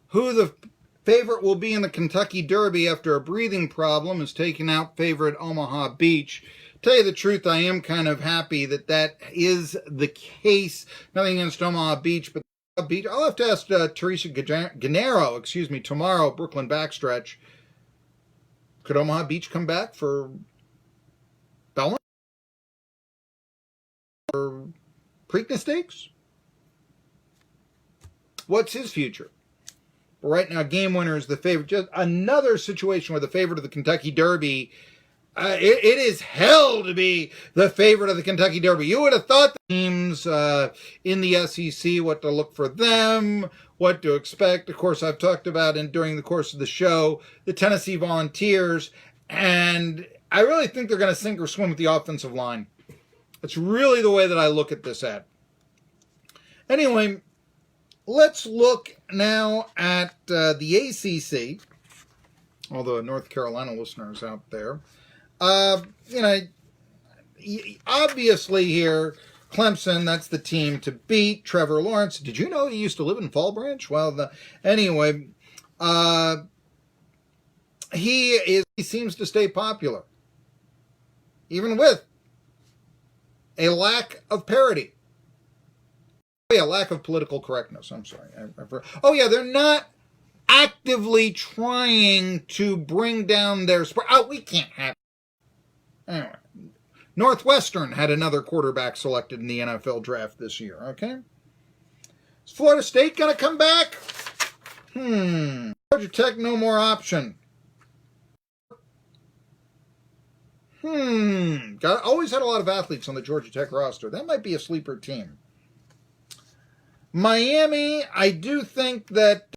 who the favorite will be in the Kentucky Derby after a breathing problem has taken out favorite Omaha Beach. Tell you the truth, I am kind of happy that that is the case. Nothing against Omaha Beach, but Beach. I'll have to ask Teresa Gennaro, tomorrow, Brooklyn backstretch. Could Omaha Beach come back for Belmont? Or Preakness Stakes? What's his future? But right now, Game Winner is the favorite. Just another situation where the favorite of the Kentucky Derby, it is hell to be the favorite of the Kentucky Derby. You would have thought the teams in the SEC, what to look for them, what to expect. Of course, I've talked about during the course of the show, the Tennessee Volunteers, and I really think they're going to sink or swim with the offensive line. That's really the way that I look at this ad. Anyway, let's look now at the ACC, although North Carolina listeners out there. Obviously here, Clemson, that's the team to beat. Trevor Lawrence, did you know he used to live in Fall Branch? Well, anyway, he seems to stay popular, even with a lack of parity. A lack of political correctness. I'm sorry. They're not actively trying to bring down their spread. We can't have it. Anyway, Northwestern had another quarterback selected in the NFL draft this year, okay? Is Florida State going to come back? Georgia Tech, no more option. Always had a lot of athletes on the Georgia Tech roster. That might be a sleeper team. Miami, I do think that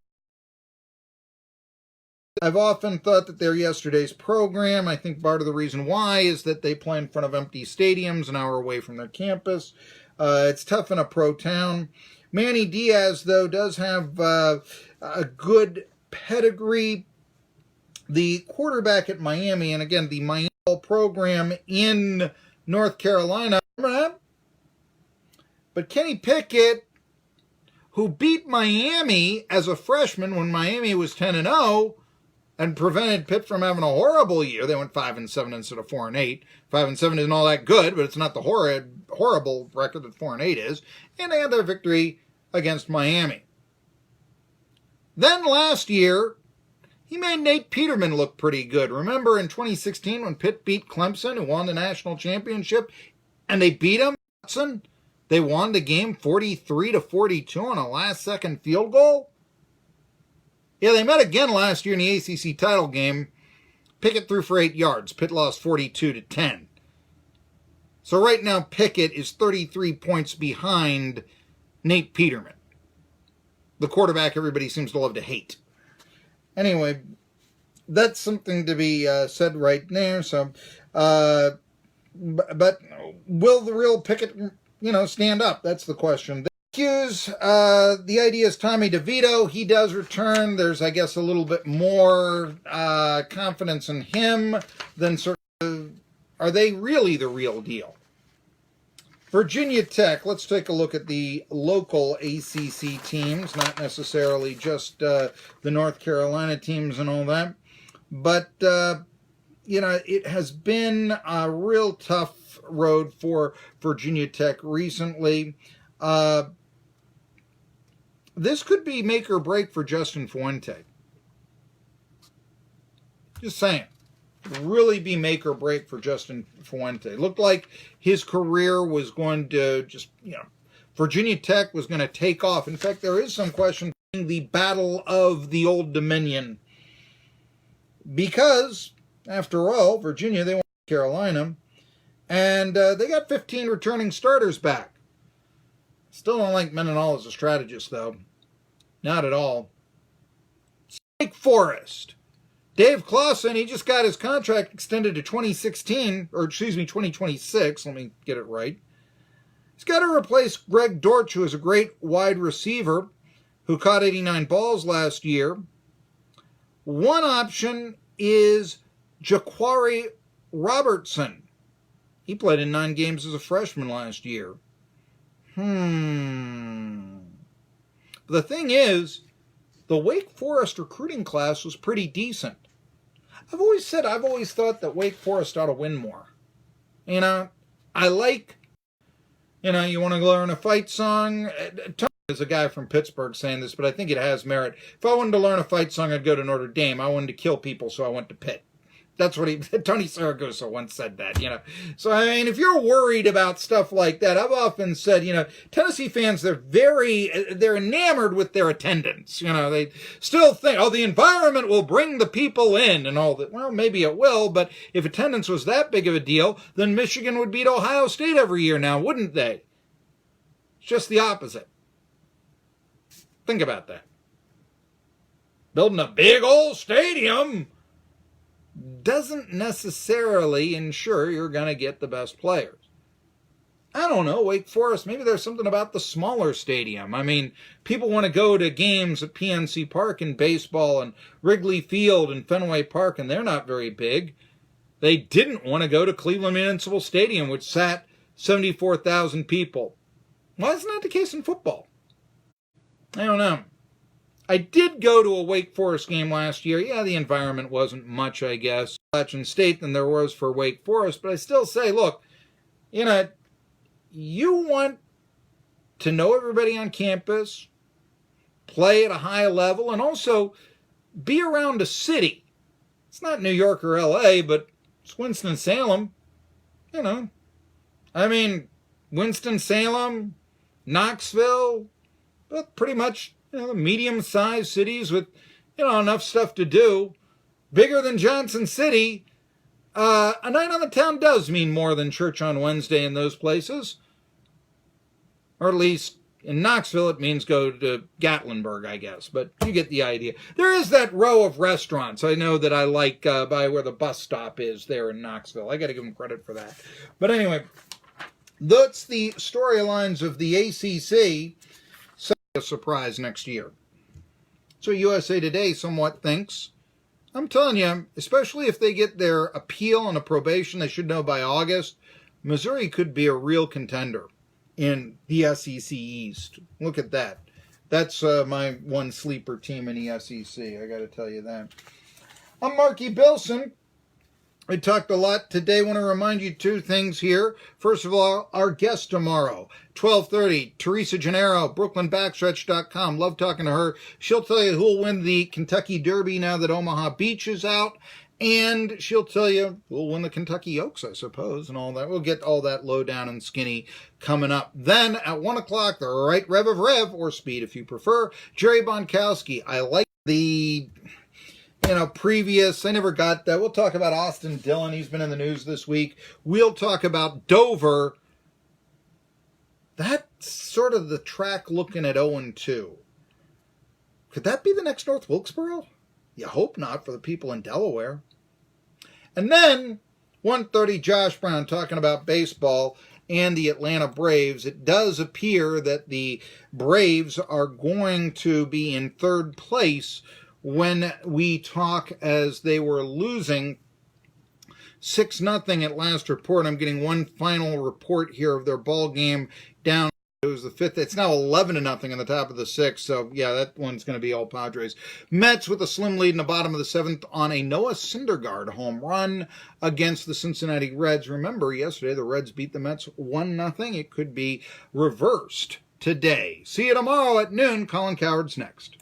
I've often thought that they're yesterday's program. I think part of the reason why is that they play in front of empty stadiums an hour away from their campus. It's tough in a pro town. Manny Diaz, though, does have a good pedigree. The quarterback at Miami, and again, the Miami program in North Carolina, but Kenny Pickett, who beat Miami as a freshman when Miami was 10-0 and prevented Pitt from having a horrible year. They went 5-7 instead of 4-8. 5-7 isn't all that good, but it's not the horrible record that 4-8 is. And they had their victory against Miami. Then last year, he made Nate Peterman look pretty good. Remember in 2016 when Pitt beat Clemson, who won the national championship, and they beat him? They won the game 43-42 on a last-second field goal? Yeah, they met again last year in the ACC title game. Pickett threw for 8 yards. Pitt lost 42-10. So right now, Pickett is 33 points behind Nate Peterman, the quarterback everybody seems to love to hate. Anyway, that's something to be said right there. So, but will the real Pickett, stand up? That's the question. The idea is Tommy DeVito. He does return. There's, I guess, a little bit more confidence in him than are they really the real deal? Virginia Tech, let's take a look at the local ACC teams, not necessarily just the North Carolina teams and all that. But, it has been a real tough road for Virginia Tech recently. This could be make or break for Justin Fuente. Just saying. Really be make or break for Justin Fuente. Looked like his career was going to Virginia Tech was going to take off. In fact, there is some question the battle of the Old Dominion. Because, after all, Virginia, they won Carolina, and they got 15 returning starters back. Still don't like Mendenhall as a strategist, though. Not at all. Wake Forest. Dave Clawson, he just got his contract extended to 2026. Let me get it right. He's got to replace Greg Dortch, who is a great wide receiver who caught 89 balls last year. One option is Jaquari Robertson. He played in 9 games as a freshman last year. The thing is, the Wake Forest recruiting class was pretty decent. I've always thought that Wake Forest ought to win more. I like, you want to learn a fight song? Tony is a guy from Pittsburgh saying this, but I think it has merit. If I wanted to learn a fight song, I'd go to Notre Dame. I wanted to kill people, so I went to Pitt. That's what Tony Saragossa once said that, So, if you're worried about stuff like that, I've often said, Tennessee fans, they're enamored with their attendance. They still think, the environment will bring the people in and all that. Well, maybe it will, but if attendance was that big of a deal, then Michigan would beat Ohio State every year now, wouldn't they? It's just the opposite. Think about that. Building a big old stadium doesn't necessarily ensure you're going to get the best players. I don't know, Wake Forest, maybe there's something about the smaller stadium. People want to go to games at PNC Park in baseball and Wrigley Field and Fenway Park, and they're not very big. They didn't want to go to Cleveland Municipal Stadium, which sat 74,000 people. Why isn't that the case in football? I don't know. I did go to a Wake Forest game last year. Yeah, the environment wasn't much, I guess, Appalachian State than there was for Wake Forest. But I still say, look, you want to know everybody on campus, play at a high level, and also be around a city. It's not New York or L.A., but it's Winston-Salem. Winston-Salem, Knoxville, but pretty much medium-sized cities with, enough stuff to do. Bigger than Johnson City. A night on the town does mean more than church on Wednesday in those places. Or at least in Knoxville, it means go to Gatlinburg, I guess. But you get the idea. There is that row of restaurants I know that I like by where the bus stop is there in Knoxville. I got to give them credit for that. But anyway, that's the storylines of the ACC. A surprise next year. So USA Today somewhat thinks, I'm telling you, especially if they get their appeal and a probation, they should know by August, Missouri could be a real contender in the SEC East. Look at that. That's my one sleeper team in the SEC. I got to tell you that. I'm Marky Bilson. I talked a lot today. I want to remind you two things here. First of all, our guest tomorrow, 12:30, Teresa Gennaro, BrooklynBackstretch.com. Love talking to her. She'll tell you who'll win the Kentucky Derby now that Omaha Beach is out. And she'll tell you who'll win the Kentucky Oaks, I suppose, and all that. We'll get all that low down and skinny coming up. Then at 1 o'clock, the right rev of Rev, or speed if you prefer, Jerry Bonkowski. I like the previous, I never got that. We'll talk about Austin Dillon. He's been in the news this week. We'll talk about Dover. That's sort of the track looking at 0-2. Could that be the next North Wilkesboro? You hope not for the people in Delaware. And then 1:30, Josh Brown talking about baseball and the Atlanta Braves. It does appear that the Braves are going to be in third place when we talk, as they were losing 6-0 at last report. I'm getting one final report here of their ball game down. It was the fifth. It's now 11-0 in the top of the sixth. So, yeah, that one's going to be all Padres. Mets with a slim lead in the bottom of the seventh on a Noah Syndergaard home run against the Cincinnati Reds. Remember, yesterday the Reds beat the Mets 1-0. It could be reversed today. See you tomorrow at noon. Colin Cowherd's next.